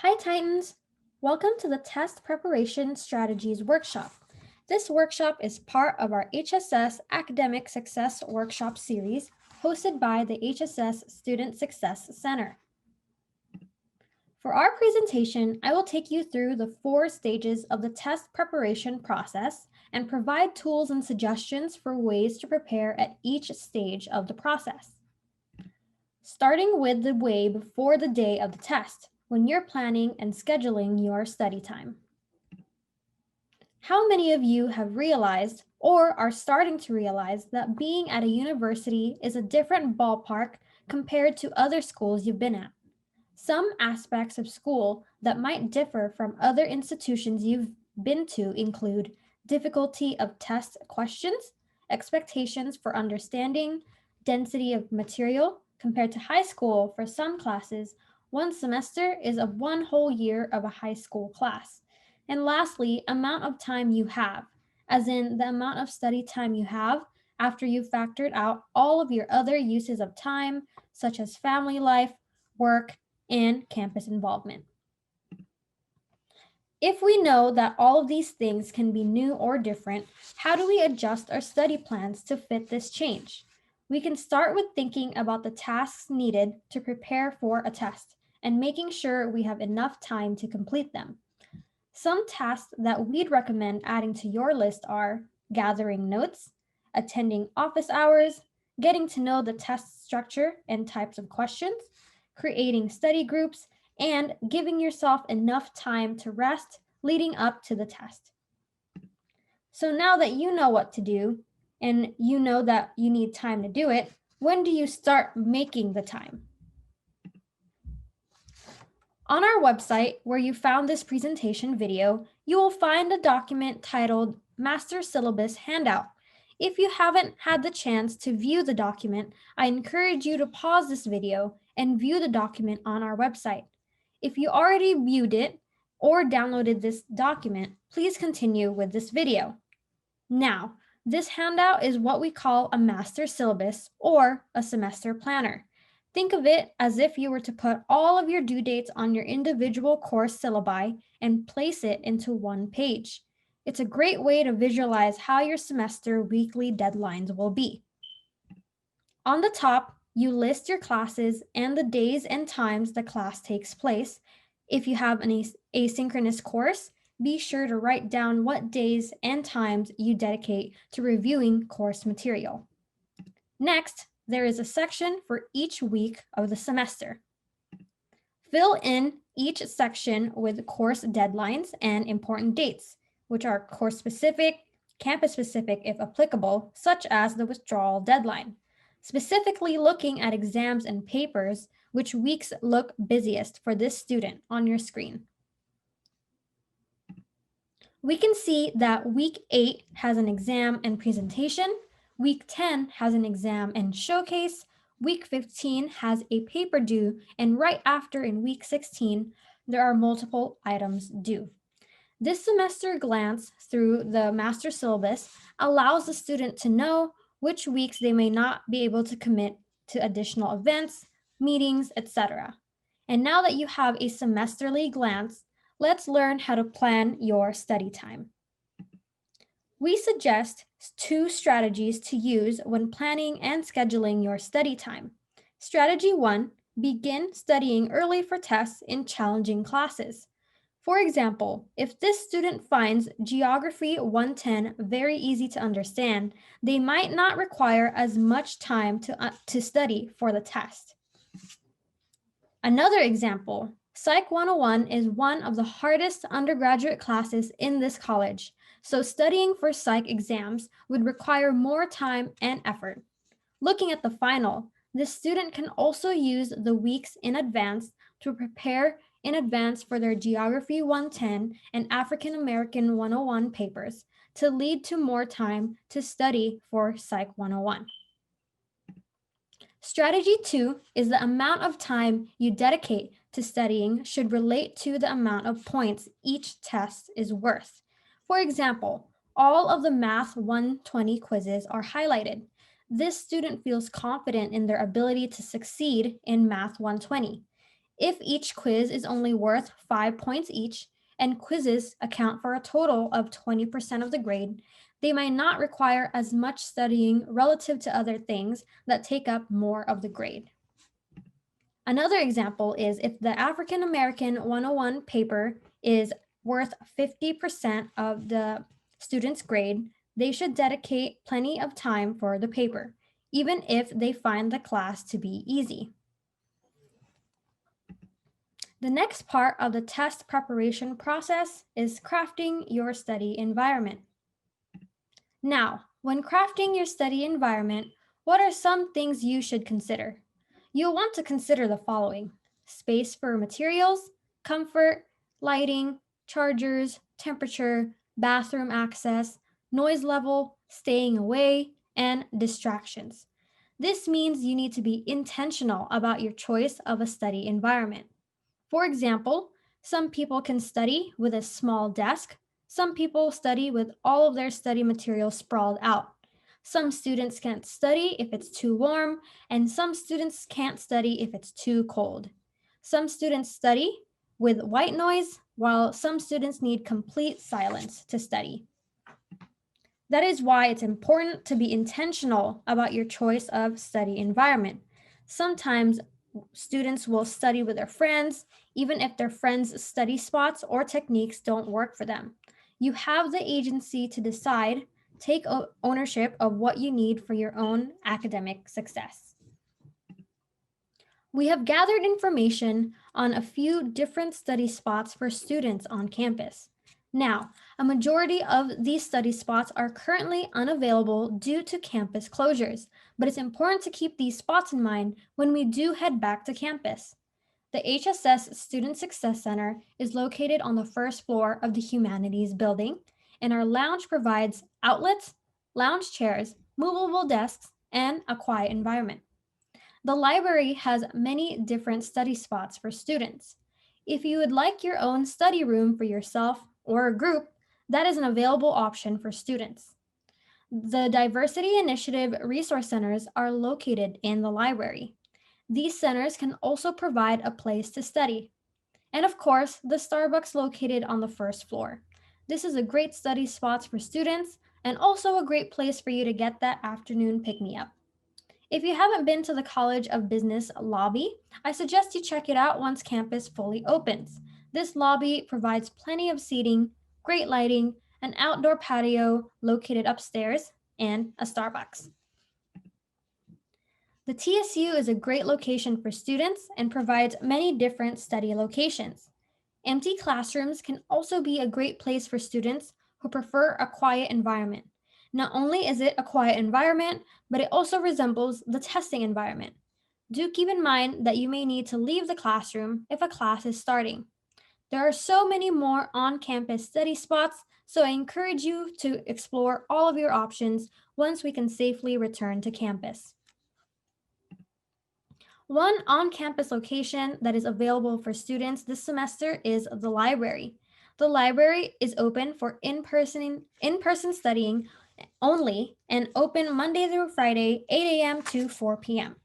Hi Titans! Welcome to the Test Preparation Strategies Workshop. This workshop is part of our HSS Academic Success Workshop series hosted by the HSS Student Success Center. For our presentation, I will take you through the 4 stages of the test preparation process and provide tools and suggestions for ways to prepare at each stage of the process. Starting with the way before the day of the test, when you're planning and scheduling your study time. How many of you have realized or are starting to realize that being at a university is a different ballpark compared to other schools you've been at? Some aspects of school that might differ from other institutions you've been to include difficulty of test questions, expectations for understanding, density of material. Compared to high school, for some classes, one semester is of one whole year of a high school class. And lastly, amount of time you have, as in the amount of study time you have after you've factored out all of your other uses of time, such as family life, work, and campus involvement. If we know that all of these things can be new or different, how do we adjust our study plans to fit this change? We can start with thinking about the tasks needed to prepare for a test and making sure we have enough time to complete them. Some tasks that we'd recommend adding to your list are gathering notes, attending office hours, getting to know the test structure and types of questions, creating study groups, and giving yourself enough time to rest leading up to the test. So now that you know what to do and you know that you need time to do it, when do you start making the time? On our website, where you found this presentation video, you will find a document titled Master Syllabus Handout. If you haven't had the chance to view the document, I encourage you to pause this video and view the document on our website. If you already viewed it or downloaded this document, please continue with this video. Now, this handout is what we call a master syllabus or a semester planner. Think of it as if you were to put all of your due dates on your individual course syllabi and place it into one page. It's a great way to visualize how your semester weekly deadlines will be. On the top, you list your classes and the days and times the class takes place. If you have an asynchronous course, be sure to write down what days and times you dedicate to reviewing course material. Next, there is a section for each week of the semester. Fill in each section with course deadlines and important dates, which are course-specific, campus-specific if applicable, such as the withdrawal deadline. Specifically looking at exams and papers, which weeks look busiest for this student on your screen. We can see that week 8 has an exam and presentation, week 10 has an exam and showcase, week 15 has a paper due, and right after in week 16, there are multiple items due. This semester glance through the master syllabus allows the student to know which weeks they may not be able to commit to additional events, meetings, etc. And now that you have a semesterly glance, let's learn how to plan your study time. We suggest 2 strategies to use when planning and scheduling your study time. Strategy 1, begin studying early for tests in challenging classes. For example, if this student finds Geography 110 very easy to understand, they might not require as much time to study for the test. Another example, Psych 101 is one of the hardest undergraduate classes in this college, so studying for psych exams would require more time and effort. Looking at the final, the student can also use the weeks in advance to prepare in advance for their Geography 110 and African American 101 papers to lead to more time to study for Psych 101. Strategy 2 is the amount of time you dedicate to studying should relate to the amount of points each test is worth. For example, all of the Math 120 quizzes are highlighted. This student feels confident in their ability to succeed in Math 120. If each quiz is only worth 5 points each, and quizzes account for a total of 20% of the grade, they might not require as much studying relative to other things that take up more of the grade. Another example is if the African American 101 paper is worth 50% of the student's grade, they should dedicate plenty of time for the paper, even if they find the class to be easy. The next part of the test preparation process is crafting your study environment. Now, when crafting your study environment, what are some things you should consider? You'll want to consider the following: space for materials, comfort, lighting, chargers, temperature, bathroom access, noise level, staying away, and distractions. This means you need to be intentional about your choice of a study environment. For example, some people can study with a small desk. Some people study with all of their study materials sprawled out. Some students can't study if it's too warm, and some students can't study if it's too cold. Some students study with white noise, while some students need complete silence to study. That is why it's important to be intentional about your choice of study environment. Sometimes students will study with their friends, even if their friends' study spots or techniques don't work for them. You have the agency to decide, take ownership of what you need for your own academic success. We have gathered information on a few different study spots for students on campus. Now, a majority of these study spots are currently unavailable due to campus closures, but it's important to keep these spots in mind when we do head back to campus. The HSS Student Success Center is located on the first floor of the Humanities building, and our lounge provides outlets, lounge chairs, movable desks, and a quiet environment. The library has many different study spots for students. If you would like your own study room for yourself or a group, that is an available option for students. The Diversity Initiative Resource Centers are located in the library. These centers can also provide a place to study. And of course, the Starbucks located on the first floor. This is a great study spot for students and also a great place for you to get that afternoon pick me up. If you haven't been to the College of Business lobby, I suggest you check it out once campus fully opens. This lobby provides plenty of seating, great lighting, an outdoor patio located upstairs, and a Starbucks. The TSU is a great location for students and provides many different study locations. Empty classrooms can also be a great place for students who prefer a quiet environment. Not only is it a quiet environment, but it also resembles the testing environment. Do keep in mind that you may need to leave the classroom if a class is starting. There are so many more on campus study spots, so I encourage you to explore all of your options once we can safely return to campus. One on campus location that is available for students this semester is the library. The library is open for in person studying only and open Monday through Friday, 8 a.m. to 4 p.m.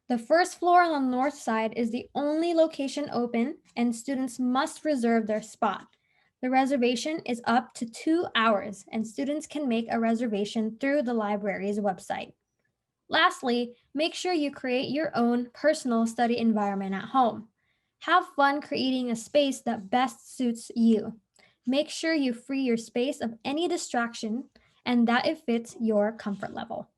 The first floor on the north side is the only location open, and students must reserve their spot. The reservation is up to 2 hours, and students can make a reservation through the library's website. Lastly, make sure you create your own personal study environment at home. Have fun creating a space that best suits you. Make sure you free your space of any distraction and that it fits your comfort level.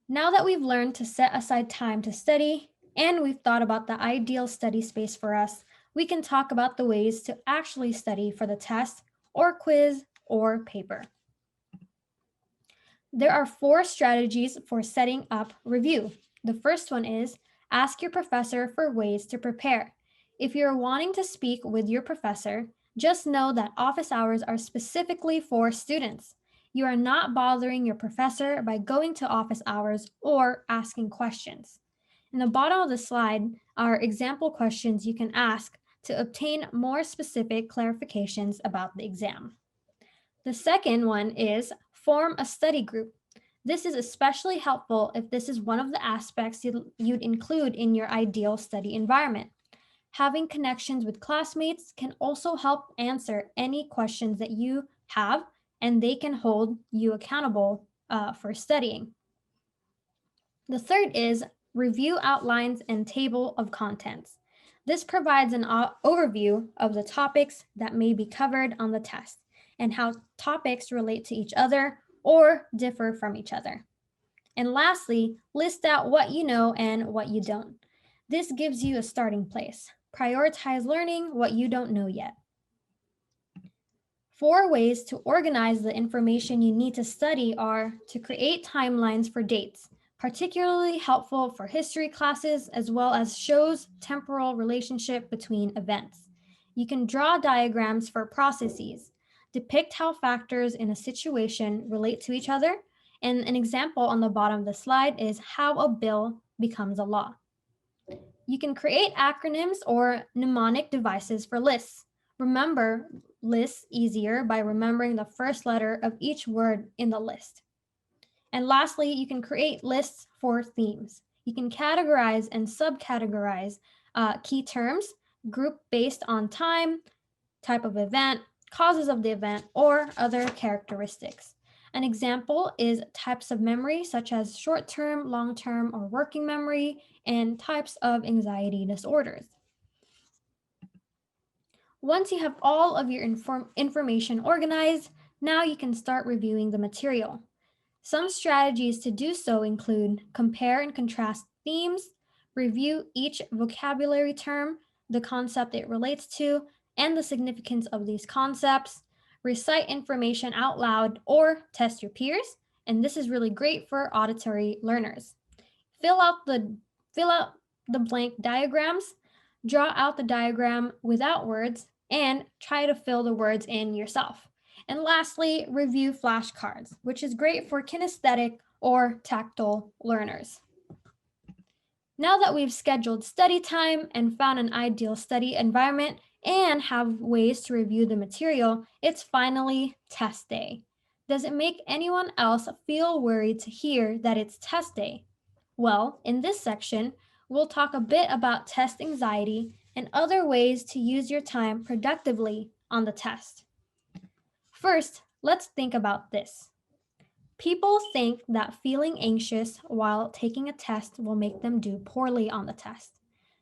Now that we've learned to set aside time to study and we've thought about the ideal study space for us, we can talk about the ways to actually study for the test or quiz or paper. There are 4 strategies for setting up review. The first one is ask your professor for ways to prepare. If you're wanting to speak with your professor, just know that office hours are specifically for students. You are not bothering your professor by going to office hours or asking questions. In the bottom of the slide are example questions you can ask to obtain more specific clarifications about the exam. The second one is form a study group. This is especially helpful if this is one of the aspects you'd include in your ideal study environment. Having connections with classmates can also help answer any questions that you have, and they can hold you accountable for studying. The third is review outlines and table of contents. This provides an overview of the topics that may be covered on the test and how topics relate to each other or differ from each other. And lastly, list out what you know and what you don't. This gives you a starting place. Prioritize learning what you don't know yet. 4 ways to organize the information you need to study are to create timelines for dates, particularly helpful for history classes, as well as shows temporal relationship between events. You can draw diagrams for processes, depict how factors in a situation relate to each other, and an example on the bottom of the slide is how a bill becomes a law. You can create acronyms or mnemonic devices for lists. Remember lists easier by remembering the first letter of each word in the list. And lastly, you can create lists for themes. You can categorize and subcategorize key terms, group based on time, type of event, causes of the event, or other characteristics. An example is types of memory, such as short term, long term, or working memory, and types of anxiety disorders. Once you have all of your information organized, now you can start reviewing the material. Some strategies to do so include compare and contrast themes, review each vocabulary term, the concept it relates to, and the significance of these concepts, recite information out loud or test your peers, and this is really great for auditory learners. Fill out the fill out the blank diagrams, draw out the diagram without words, and try to fill the words in yourself. And lastly, review flashcards, which is great for kinesthetic or tactile learners. Now that we've scheduled study time and found an ideal study environment and have ways to review the material, it's finally test day. Does it make anyone else feel worried to hear that it's test day? Well, in this section, we'll talk a bit about test anxiety and other ways to use your time productively on the test. First, let's think about this. People think that feeling anxious while taking a test will make them do poorly on the test.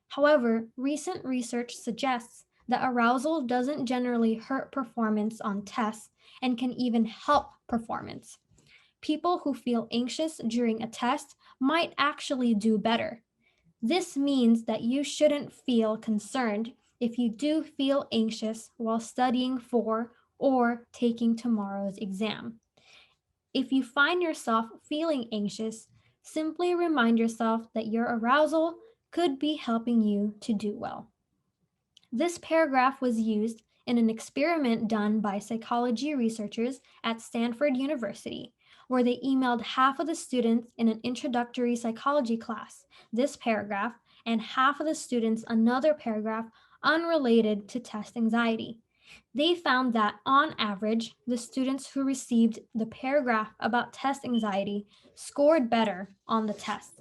However, recent research suggests that arousal doesn't generally hurt performance on tests and can even help performance. People who feel anxious during a test might actually do better. This means that you shouldn't feel concerned if you do feel anxious while studying for or taking tomorrow's exam. If you find yourself feeling anxious, simply remind yourself that your arousal could be helping you to do well. This paragraph was used in an experiment done by psychology researchers at Stanford University, where they emailed half of the students in an introductory psychology class this paragraph and half of the students another paragraph unrelated to test anxiety. They found that, on average, the students who received the paragraph about test anxiety scored better on the test.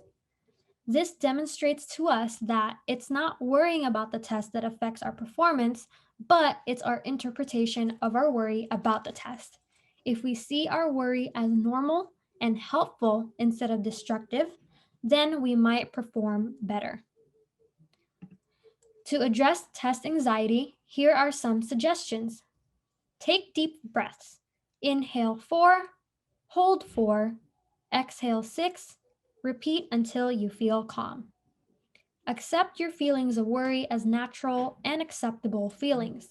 This demonstrates to us that it's not worrying about the test that affects our performance, but it's our interpretation of our worry about the test. If we see our worry as normal and helpful instead of destructive, then we might perform better. To address test anxiety, here are some suggestions. Take deep breaths. Inhale 4, hold 4, exhale 6, repeat until you feel calm. Accept your feelings of worry as natural and acceptable feelings.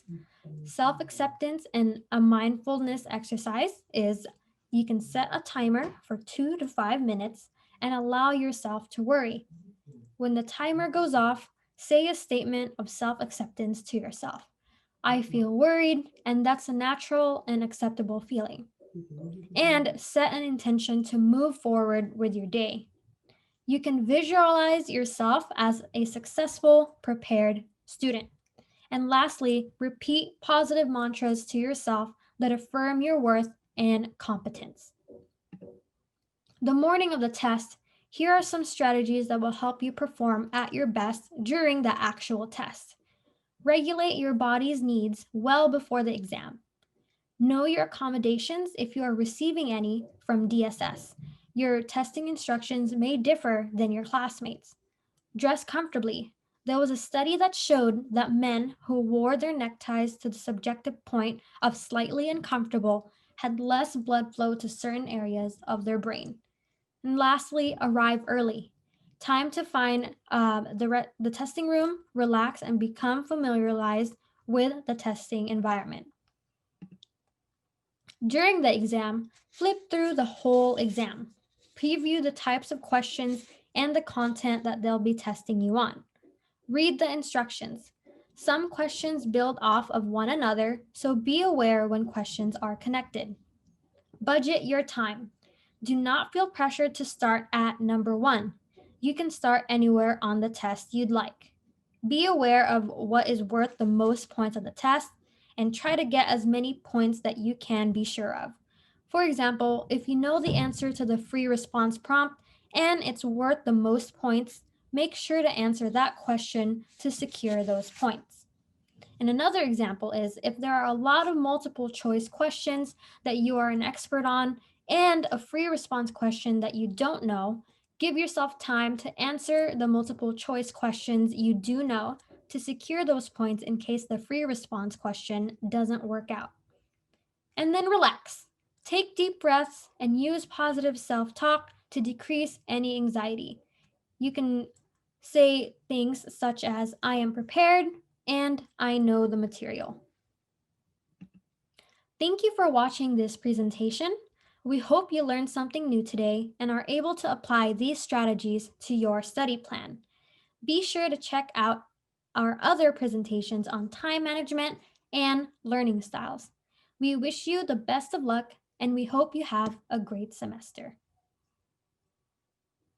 Self acceptance and a mindfulness exercise is you can set a timer for 2 to 5 minutes and allow yourself to worry. When the timer goes off, say a statement of self acceptance to yourself. I feel worried, and that's a natural and acceptable feeling. And set an intention to move forward with your day. You can visualize yourself as a successful, prepared student. And lastly, repeat positive mantras to yourself that affirm your worth and competence. The morning of the test, here are some strategies that will help you perform at your best during the actual test. Regulate your body's needs well before the exam. Know your accommodations if you are receiving any from DSS. Your testing instructions may differ than your classmates. Dress comfortably. There was a study that showed that men who wore their neckties to the subjective point of slightly uncomfortable had less blood flow to certain areas of their brain. And lastly, arrive early. Time to find the testing room, relax, and become familiarized with the testing environment. During the exam, flip through the whole exam. Preview the types of questions and the content that they'll be testing you on. Read the instructions. Some questions build off of one another, so be aware when questions are connected. Budget your time. Do not feel pressured to start at number one. You can start anywhere on the test you'd like. Be aware of what is worth the most points on the test and try to get as many points that you can be sure of. For example, if you know the answer to the free response prompt and it's worth the most points, make sure to answer that question to secure those points. And another example is if there are a lot of multiple choice questions that you are an expert on and a free response question that you don't know, give yourself time to answer the multiple choice questions you do know to secure those points in case the free response question doesn't work out. And then relax. Take deep breaths and use positive self talk to decrease any anxiety. You can say things such as, I am prepared and I know the material. Thank you for watching this presentation. We hope you learned something new today and are able to apply these strategies to your study plan. Be sure to check out our other presentations on time management and learning styles. We wish you the best of luck and we hope you have a great semester.